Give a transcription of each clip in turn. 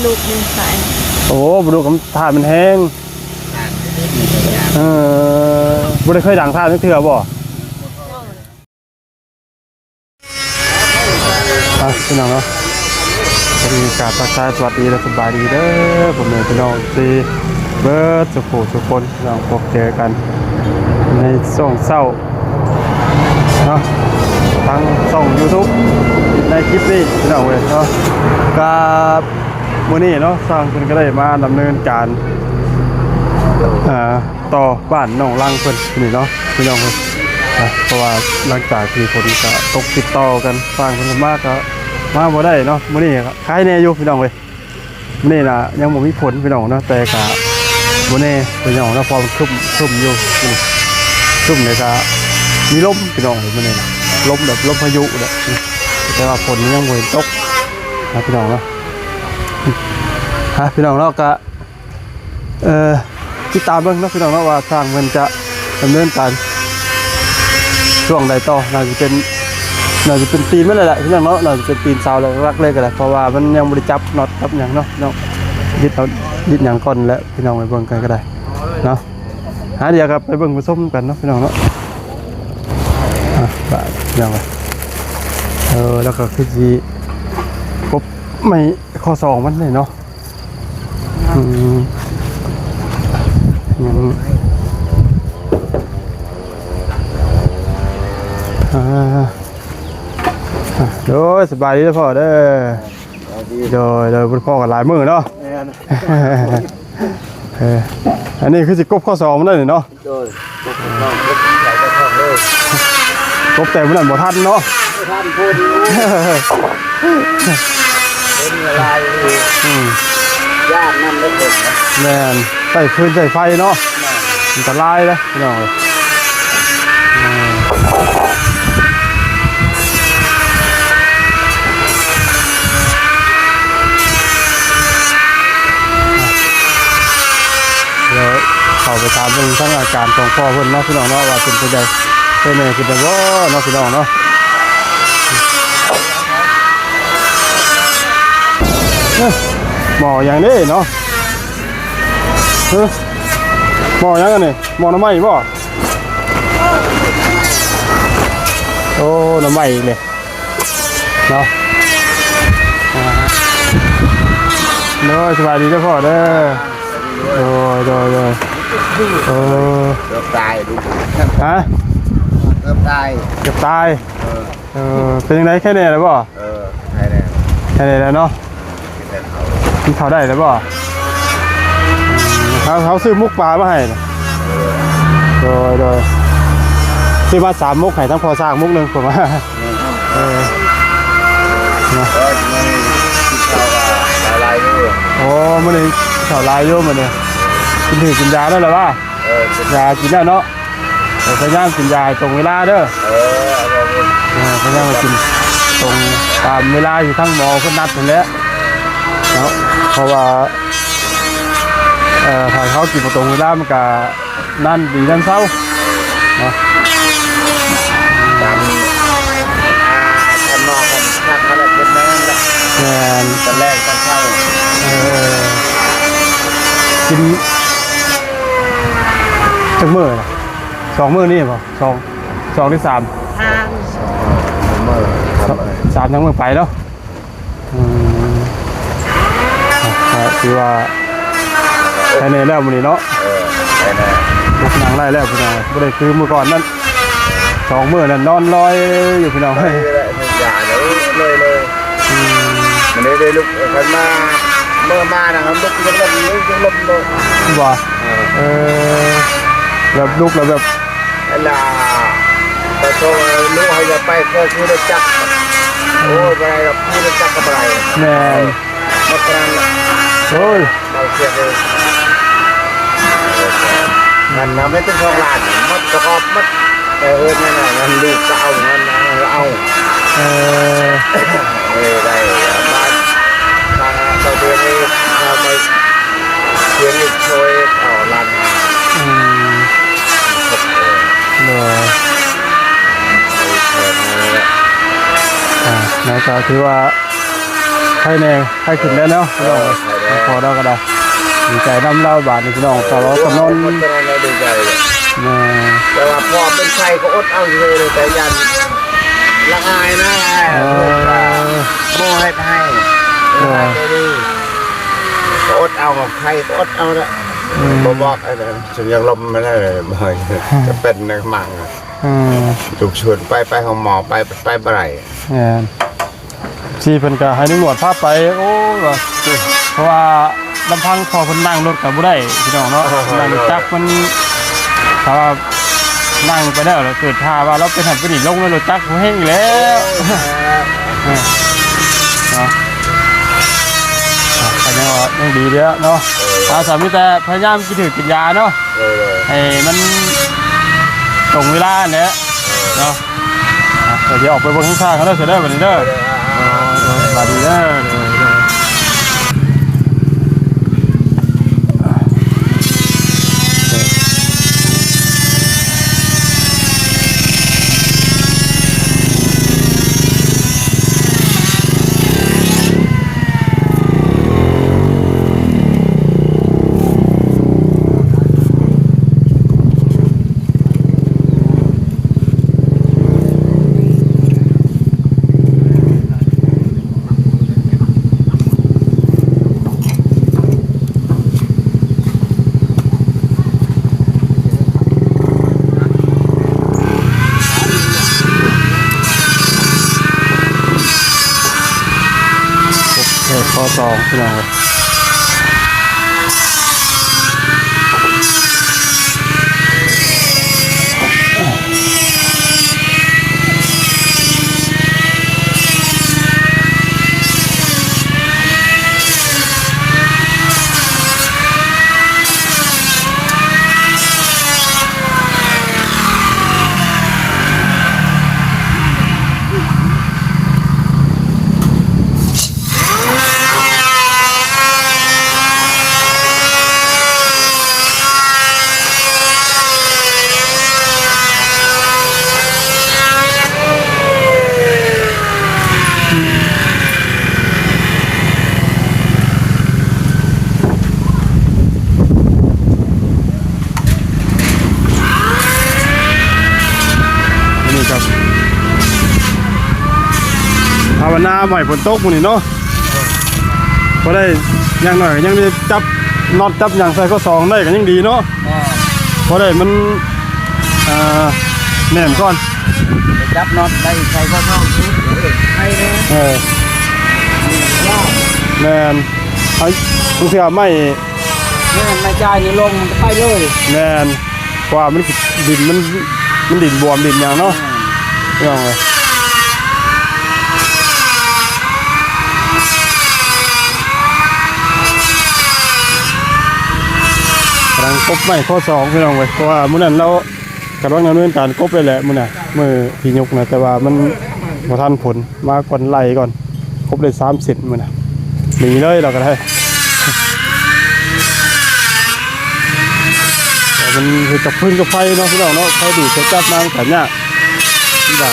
ลูกยังใส่โอ้บดูกำถ่านมันแห้งบุได้เคยดังถ่านนึกเถื่อบ่พี่น้องเนาะบรรยากาศทักทายสวัสดีและสบายดีเด้อผมเป็นพี่น้องซีเบิร์ดสุขคนเราพบเจอกันในช่วงเศร้าเนาะทั้งช่อง YouTube ในคลิปนี้พี่น้องเว้ยเนาะกับมื้อนี้เนาะสร้างเพิ่นก็ได้มาดำเนินการต่อบ้านน้องลังเพิ่นนี่เนาะพี่น้องเพิ่นเพราะว่าหลังจากที่ฝนก็ตกติดต่อกันสร้างเพิ่นมากก็มาบ่ได้เนาะมื้อนี้ก็คล้ายแน่อยู่พี่น้องเว้ยนี่น่ะยังบ่มีฝนพี่น้องเนาะแต่ก็บ่แน่พี่น้องเนาะพอมันครึ้มอยู่ครึ้มเลยก็มีลมพี่น้องมื้อนี้น่ะลมแบบลมพายุแหละแต่ว่าฝนยังบ่ตกนะพี่น้องเนาะพี่น้องเนาะก็ติดตามเบิ่งเนาะพี่น้องเนาะว่าทางมันจะดำเนินการช่วงใดต่อน่าจะเป็นปีนไม่เลยแหละพี่น้องเนาะน่าจะเป็นปีนเสาเลยรักเลยกันแหละเพราะว่ามันยังบริจับน็อตกับอย่างเนาะน้องยึดอย่างก่อนแล้วพี่น้องไปเบิ่งกันก็ได้เนาะเดี๋ยวครับไปเบิ่งผสมกันเนาะพี่น้องเนาะพี่น้องแล้วก็คือจีครบไม่ข้อสองมันเลยเนาะโดยสบายดีนะพ่อเด้อโดยพ่อกับหลายมือเนาะอันนี้คือสิกบข้อสองมันได้เนาะกบแต่มันนั่นบ่ทันเนาะท่านพูดเป็นอะไรยากนั่นเล็กๆแม่นใส่ฟืนใส่ไฟเนาะอันตรายเลยพี่น้องเดี๋ยวเข้าไปถามเรื่องทั้งอาการของพ่อเพิ่นเนาะพี่น้องเนาะว่าเป็นจังได๋เป็นแม่คือจังบ่เนาะพี่น้องเนาะหมออย่างนี้เนาะหมออย่างนี้หมอน้ำไหม้บ่โอ้น้ำไหม้เลยเนาะเนาะสบายดีเจ้าพ่อเด้อโดยเกือบตายดูฮะเกือบตายเป็นยังไงแค่นี้เลยบ่แค่นี้แล้วเนาะกินข้าวได้แล้วบ่เขาซื้อมุกปลามาให้โดยซื้อมา3มุกให้ทั้งพอสร้างมุกนึงผมว่าโอ้มันนี่ข้าวลายโยมันเนี่ยกินยาได้หรือว่ายากินได้เนาะพยายามกินยาตรงเวลาเด้อพยายามมากินตรงตามเวลาที่ทั้งหมอเขานัดถึงแล้วเนาะเพราะว่าถ้าเขากินตรงเวลามันก็นั่นดีนั่นเศร้าเนาะตามนอกกันทักอะไรเป็นแม่งละตอนแรกตอนเช้ากินจังมื้อนะ2 มื้อนี่ป่ะ2หรือ3 3 ทั้งมื้อไปเนาะคือว่าภายในแล้วมื้อนี้เนาะลูกนางได้แล้วพี่น้องบ่ได้คือเมื่อก่อนนั้น2 มื้อนั้นนอนลอยอยู่พี่น้องอย่าเลยมันได้ลุกกันมาเมื่อมานะครับลุกยังลมเลยว่าแบบลุกแล้วแบบลาแต่โตรู้ให้จะไปก็คือได้จักโอ้ยอะไรกับพี่ได้จักกับอะไรแม่มาครั้งโอ้ยเราเสียเลยมันทำให้เป็นทองหลานมัดกระพอบมัดนั่นน่ะมันลูกก็เอาเงินเอาได้บ้านทางเราเดือนนี้เราไปเรียนอีกช่วยเอาลันแล้วก็ถือว่าให้แน่ให้ขึ้นแล้วเนาะ พอเราก็ได้ดีใจน้ำเล่าบาทนี่พี่น้องตลอดกำนน คนตอนนั้นดีใจเลย นะ แต่ว่าพอเป็นไข้ก็อดเอาเลยแต่ยันละอายนะโม่ให้ดีก็อดเอาไข้ก็อดเอาละบอกไอ้เนี่ยฉันยังลมไม่ได้เลยบ่อยจะเป็นนักมังถูกชวนไปของหมอไปบ่ไร ชีเพิ่นก็ให้นิมนต์พาไปโอ้ก็เพราะว่าลำพังพอเพิ่นนั่งรถก็บ่ได้พี่น้องเนาะนั่งจักมันถ้าว่านั่งไปแล้วเกิดท่าว่าเราไปหันไปนี่ลงแล้วรถจักบ่แห้งแล้วเนาะก็ยังดีเด้อเนาะสามีแต่พยายามกินยาเนาะให้มันตรงเวลาเนี่ยเนาะเดี๋ยวออกไปบนข้างๆเขาเด้อเสร็จแล้วบัดนี้เด้อสวัสดีเด้อข้อสองพี่น้องเลยภาวนาใหม่ฝนตกมื้อนี้เนาะพอได้ยังหน่อยยังได้จับน็อตจับอย่างใส่ข้อสองได้ก็ยังดีเนาะพอได้มันแน่นก่อน จับน็อตได้ใส่ข้อเท้าให้เลยแน่นไอ้ผู้เสียไม่จ่ายนี่ลงไปเลยแน่นกว่ามันดินมันดินบวมดินอย่างเนาะยังไงกำลังกบใหม่ข้อสองพี่น้องไว้เพราะว่ามื้อนั้นเรากำลังดำเนินการกบเลยแหละมื้อน่ะมื้อที่ยกนะแต่ว่ามันบ่ทันผลมาก่อนไล่ก่อนกบได้3เซนมื้อน่ะหนีเลยเราก็ได้แต่มันคือกับพื้นกับไฟเนาะพี่น้องเนาะไฟดูดจะจับมากันยากที่ว่า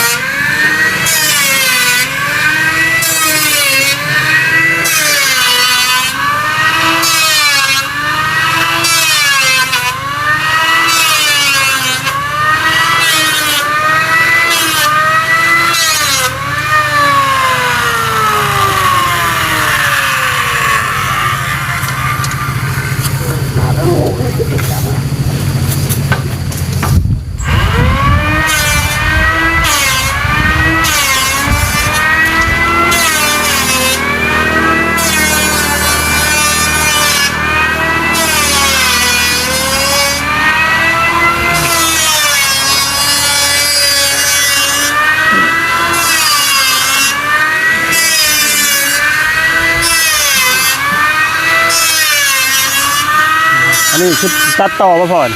อันนี้คือตัดต่อมาผ่อน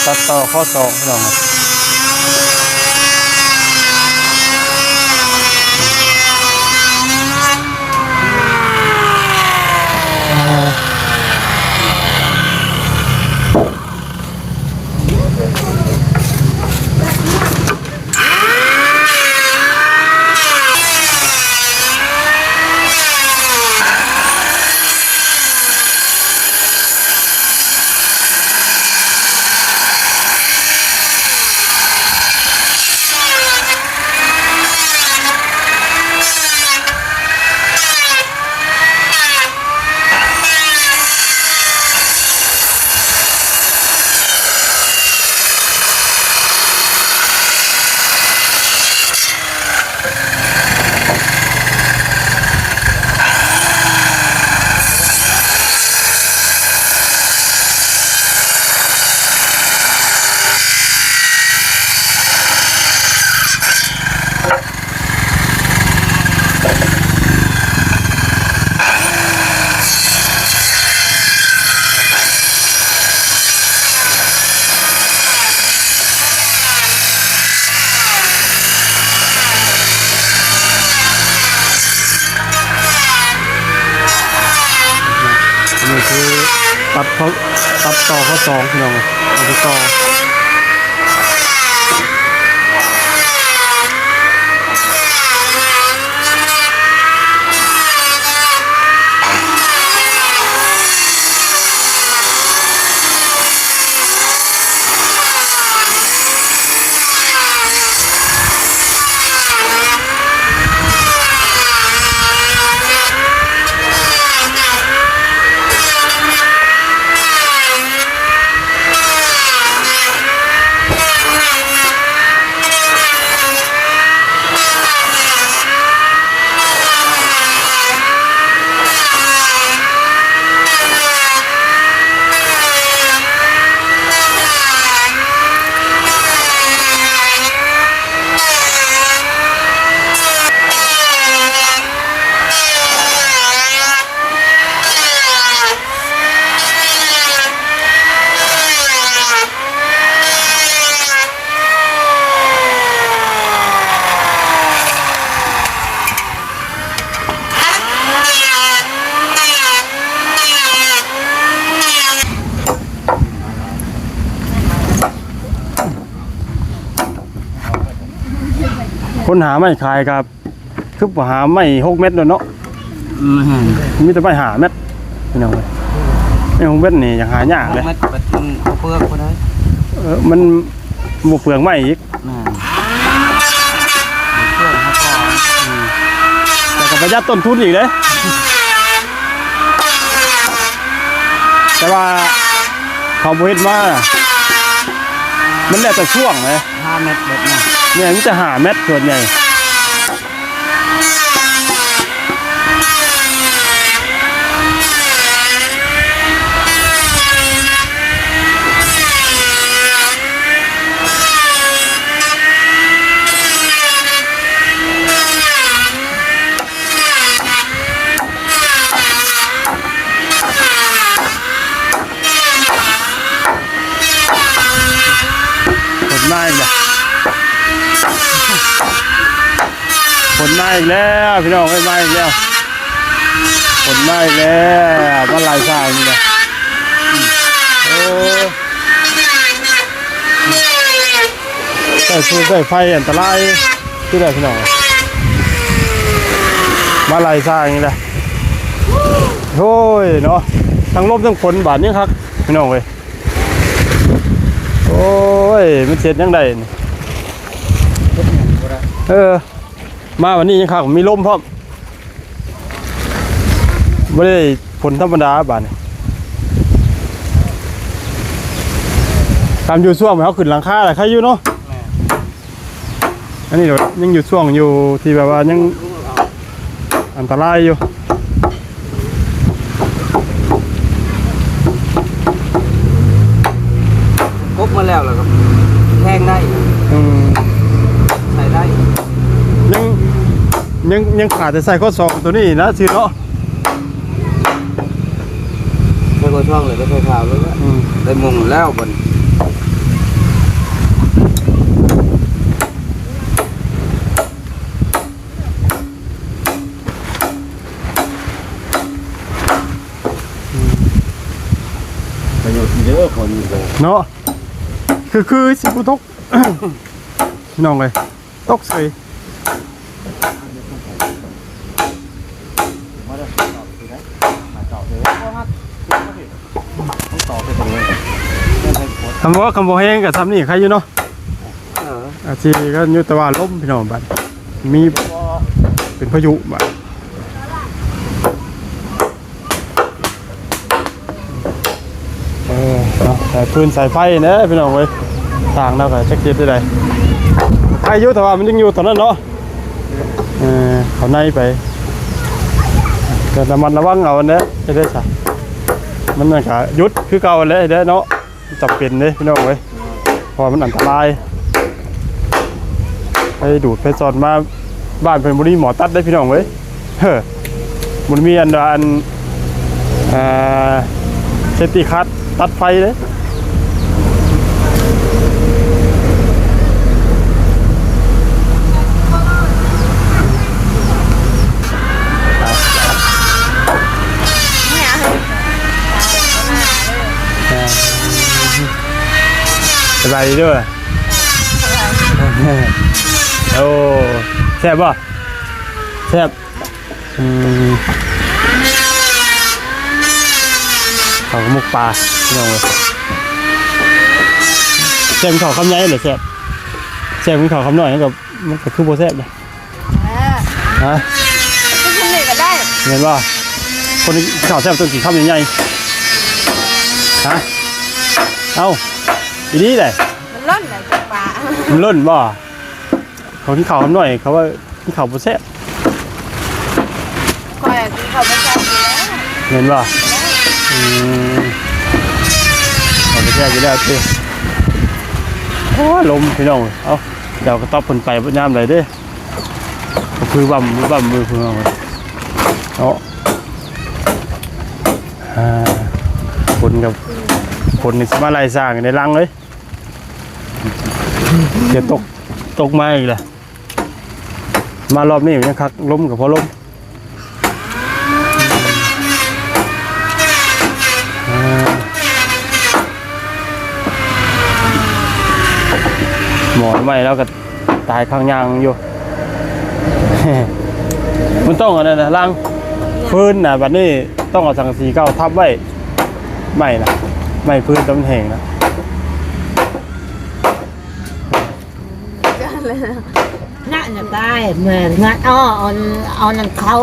ตัดต่อข้อสองพี่น้อง นี่คือตัดต่อข้อสองพี่น้องเอาไปต่อคนหาไม่ขายครับคือหาไม่6 เม็ดเนาะมีแต่ไปหาเม็ดพี่น้องไม่6 เม็ดนี่ยังหายากเลย เม็ดเป็นเปลือกก็ได้ มันหมูเปลืองไม่อีก เปลือกมาก่อน แต่ก็ประหยัดต้นทุนอีกเลยแต่ว่าเขาบริเวณว่ามันแล้วแต่ช่วงเลย 5 เม็ดแบบนี้ เนี่ยมันจะหาเม็ดส่วนใหญ่ผลมาอีกแล้วพี่น้องมาอีกแล้วผลมาอีกแล้วมันลายชายนี่นะโอ้ใส่ไฟอันตรายที่ไหนพี่น้องมาลายชายนี่แหละโอ้ยเนาะทั้งลมทั้งฝนบาดนี้ครับพี่น้องเลยโอ้ยมันเสร็จยังไงมาวันนี้ยังครับมีลมพร้อมไม่ได้ฝนธรรมดาบาดนี่ตามอยู่ช่วงเขาขึ้นหลังคาอะไรใครอยู่เนาะอันนี้เรายังอยู่ช่วงอยู่ที่แบบว่ายังอันตรายอยู่ครบมาแล้วก็แทงได้ใส่ได้ยังขาดแต่ใส่ข้อศอกตัวนี้นะสิเนาะไม่ก็ช่องเลยก็ใส่ขาวเลยนะได้มุงแล้วบนประโยชน์เยอะคนเนาะคือสิบุตก น้องเลยตกใส่คำว่าคำว่าแห้งกับทำนี่ใครอยู่เนาะอาชีก็ยุตวาล้มพี่น้องบัดมีเป็นพายุบัดเนาะแต่ปืนสายไฟเนี่ยพี่น้องเว้ยต่างเรากับจักรเจ็ดได้ไรใครอยู่แต่ว่ามันยังอยู่ตอนนั้นเนาะเขาในไปแต่น้ำมันระวังเอาเนี่ยจะได้ใช่มันน่ะค่ะยุดคือเก่าเลยเด้อเนาะจับเป็นเลยพี่น้องเว้ยพอมันอันตรายไปดูดไปสอดมาบ้านเป็นบุรีหมอตัดได้พี่น้องเว้ยมันมีอันเซฟตี้คัทตัดไฟเลย สบายดีด้วยโอ้แซ่บป่ะแซ่บเขาก็มุกปลาพี่น้องเลยแซ่บเขาคำใหญ่หรือแซ่บแซ่บเขาคำน้อยกับมันก็คือโบแซ่บเลยฮะก็ทำเลยก็ได้ เห็นป่ะคนที่ข่าวแซ่บต้องกินข้าวใหญ่ๆฮะเอาอีนี้เลย มันล้นเลยจากปลา มันล้นบ่เขาที่ข่าวคำน้อยเขาว่าที่ข่าวโบแซ่บ คอยกินข้าวไม่ใช่แล้ว เห็นป่ะเอาไปแช่กี่แล้วสิโอ้ลมพี่น้องเอาเดี๋ยวก็ตอบคนไปบนน้ำเลยเด้คือบั่มมือพี่น้องเอาคนกับคนในสมาลัยสร้างในรังเลยเดี๋ยวตกมาอีกแหละมารอบนี้ยังคักล้มกับพอล้มหมอไม่แล้วก็ตายข้างยางอยู่ มันต้องอะไรนะล่างพื้นนะบัดนี้ต้องเอาสังกะสีเก่าทับไว้ไม่นะไม่พื้นต้นแห้งนะ น่าจะได้เหมือนงั้นเอานั่นเข้า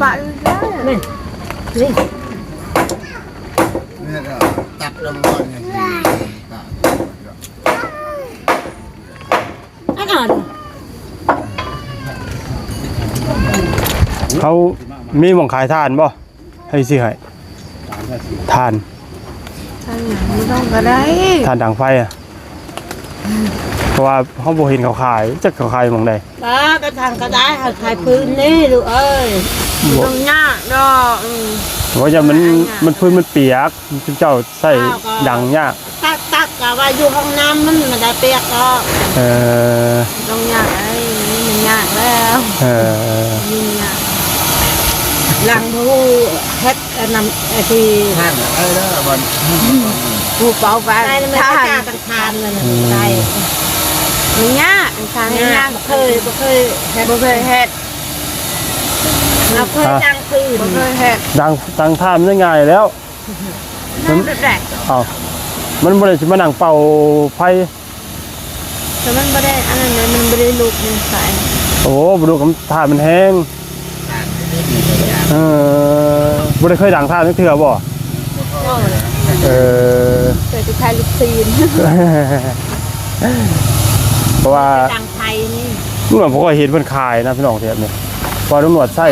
ปลาได้ นี่นี่ เนี่ยตัดลงก่อนเนี่ย อันนั้น เขามีหม่องขายทานบ่ให้สิให้ทาน ทางไหนไม่ต้องก็ได้ ทานดังไฟอ่ะเพราะว่าเขาบ่เห็นเขาขายจักเขาขายหม่องใด ป้าก็ทางก็ได้หาขายพื้นนี่ลูกเอ้ย ต้องยากดอก ว่าจะมันพื้นมันเปียกเจ้าใส่ดังยาก ตักกะว่าอยู่ห้องน้ำมันไม่ได้เปียกก็ เออ ต้องยากไอ้นี่มันยากแล้ว ยิ่งยาก หลังผู้เฮ็ดนำที่ ท่านแล้วบอล ผู้เป่าไป ได้มันก็ ทาน จ้ากันทานเลยนะได้ มันยากทางยาก บ่เคยเฮ็ด บ่เคยเฮ็ด เราเคยจ้างคืน บ่เคยเฮ็ด ดังท่านมันง่ายแล้ว นั่นแหละ อ้าวมันบ่ได้สิมานั่งเป่าไฟ แต่มันบ่ได้อันนั้นเลยมันบ่ได้ลุกมันใส่ โอ้บ่ดูกับท่านมันแห้งบ่ได้เคยดังท่านเทื่อบ่เออ เคยไปทายลูกซีน เพราะว่า จ้างไทยนี่ เมื่อผมก็เห็นเพิ่นขายนะพี่น้องเทียบนี่พอตำรวจใส่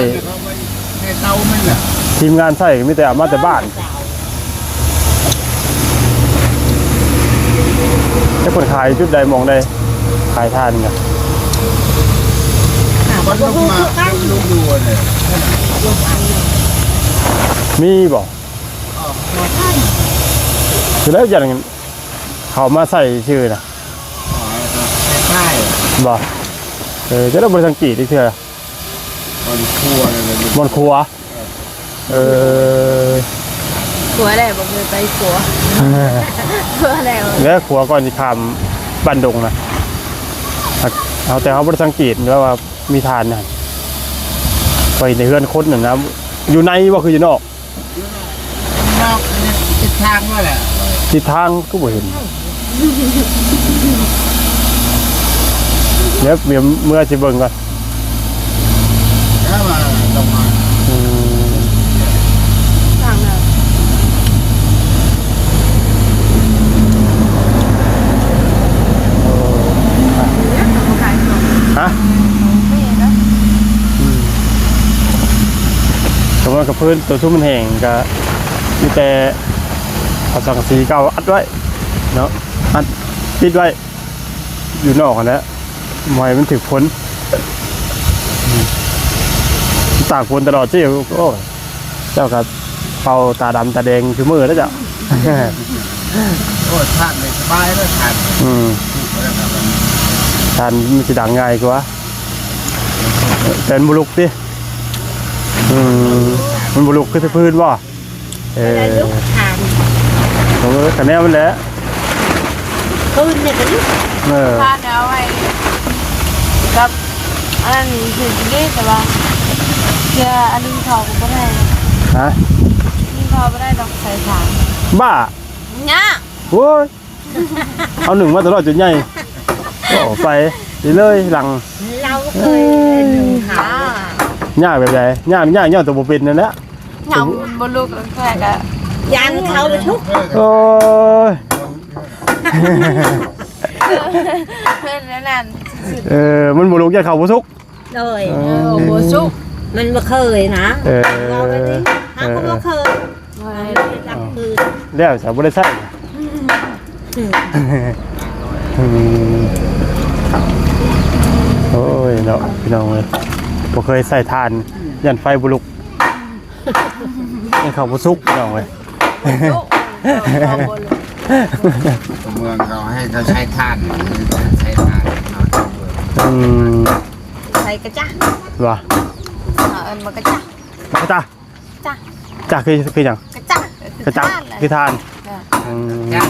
ในเตามันน่ะ ทีมงานใส่มีแต่เอามาแต่บ้านให้เพิ่นขายจุดใดมองใดขายทานไง บอลลงมาลูกดูเนี่ย มีบ่คือแล้วอย่างนั้นเขามาใส่ชื่อนะ ใช่ บ่จะได้บริษัทกี่ที่เทื่อบ อลครัวเลย บนครัวขัวได้บ่เคยไปขัวขัวแล้ว แล้วครัวก่อนที่คำบันดงนะเอาแต่เขาบริษัทกี่แล้วว่ามีทานนะไปในเรือนคนน่ะนะอยู่ในว่าคืออยู่นอก นอกทิศทางว่าแหละ ทิศทางก็บ่เห็นเดี๋ยวเมื่อสิเบิ่งก่อน แล้วมาลงมา ทางน่ะ ฮะสมมติกับพื้นตัวชุ่มมันแห้งก็มีแต่เอาสังกะสีเก่าอัดไว้เนาะอัดปิดไว้อยู่นอกกันแล้วมอยมันถึกฝนตากฝนตลอดสิโอ้เจ้ากับเป่าตาดำตาแดงคือมือแล้วจ้ะ โอ้ท่านเลยสบายแล้วท่าน ทานมันจะดังง่ายกว่าเป็นบุลุกดิมันบุลุกขึ้นพื้นบ่ ได้ลูกทาน ผม คะแนนมันแหละ คืนเนี่ยกันนี่ พาเดี๋ยวไว้กับอันนั้นถึงได้แต่ว่าเชื่ออันนี้เขาก็ได้ ฮะ นี่เขาไม่ได้ดอกใส่ถาง บ้า เนี่ย โว้ยเอาหนึ่งมาตลอดจนใหญ่ก็ออกไปเลยหลัง เราก็เคยหนึ่งหา ย่างแบบไหนย่างตัวบ่เป็นนั่นแหละ เหงาบนลูกแค่กะ ยันเขาไปทุก โอ้ย เพื่อนนั่น มันบ่ลุกย่างเขาบ่สุก เลย โอ้โหสุก มันบ่เคยนะ เราไปดิหาคนบ่เคย ไว้ จับคืน แล้วสาวบ่ได้ใส่โอ้ยเนาะพี่น้องเอ้ยบ่เคยใส่ทานยันไฟบ่ลุกย่างเขาบ่สุกพี่น้องเอ้ย สุกบน เมืองเขาให้เขาใช้ถ่านใช้ถ่านนอน อืม ใส่กระจ้า ว่า มันกระจ้า จ้า จ้า จ้าคือหยัง กระจ้าก ระจ้าคือทาน จ้ะ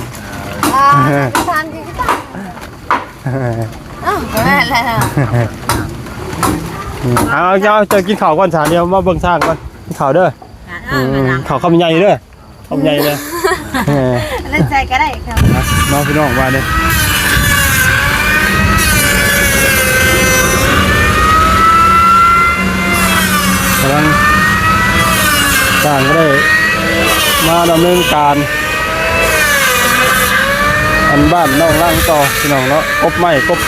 ทานคือกระจ้าอ้าวก็นั่นแหละ เอาจะกินข้าวก่อนสาเดียวมาเบิ่งสร้างก่อนกินข้าวเด้อข้าวคำใหญ่เด้อคำใหญ่เลย เล่นใจก็ได้ครับ น้องพี่น้องว่าเนี่ยกำลังสร้างก็ได้มาดำเนินการอันบ้านน้องล่างต่อพี่น้องเนาะกบไม้กบ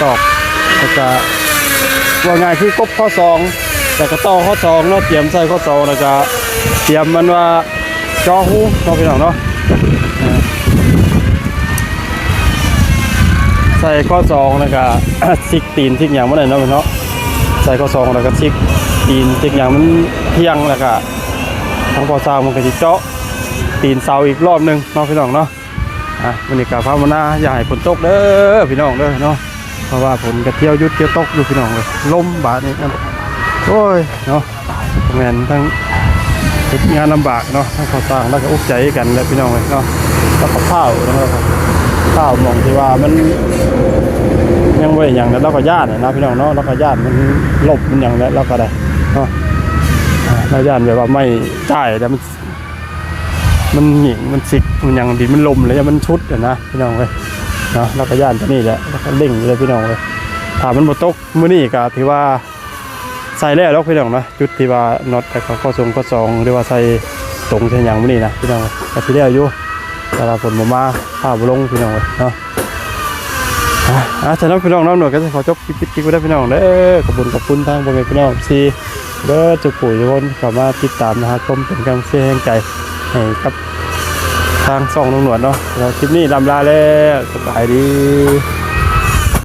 ตอกแล้วก็ว่าง่ายคือกบข้อสองแต่ก็ต่อข้อสองเนาะเตรียมใส่ข้อสองแล้วก็เตรียมมันว่าจอหูเนาะพี่น้องเนาะใส่ข้อสองแล้วก็ ซิกตีนซิกอย่างมันเลยเนาะพี่เนาะใส่ข้อสองแล้วก็ซิกตีนซิกอย่างมันเที่ยงแล้วก็ทางข้อสามมันก็จะเจาะตีนเสาอีกรอบนึงเนาะพี่น้องเนาะวันนี้กับพระมนาอย่าให้ฝนตกเด้อพี่น้องเด้อเนาะเพราะว่าฝนกระเที่ยวยุดเที่ยวตกอยู่พี่น้องเลยลมบาดนี่กันโอ้ยเนาะแม่นทั้งงานลำบากเนาะทั้งข้าวสร้างแล้วก็อุกใจกันเลยพี่น้องเลยเนาะแล้วก็ข้าวนะครับข้าวมองที่ว่ามันยังไว้อย่างนั้นเราก็ญาตินะพี่น้องเนาะเราก็ญาติมันลบมันอย่างนั้นเราก็ได้เนาะเราญาติแบบว่าไม่จ่ายแต่มันหยิ่งมันสิกมันอย่างดินมันลมเลยมันชุดนะพี่น้องเลยเนาะเราก็ญาติตัวนี้แหละแล้วก็เล่งเลยพี่น้องเลยถ้ามันบดตกมื้อนี้ก็ถือว่าใส่แล้วพี่น้องนะจุดที่ว่าน็อตแต่ข้อทรงข้อสองหรือว่าใส่ตรงเช่นอย่างมื้อนี้นะพี่น้องก็ที่แล้วอยู่แต่เราฝนมาข้าวลงพี่น้องเนาะฉะนั้นพี่น้องน้องหน่วยก็จะขอจบคลิปไว้ได้พี่น้องเด้อขอบคุณทางพ่อแม่พี่น้องซีเด้อจุกปุ๋ยทุกคนกลับมาติดตามนะฮะชมเป็นกำลังใจให้ใจให้กับทางส่องน้องหนวดเนาะแล้วคลิปนี้ลำลาแล้วสบายดี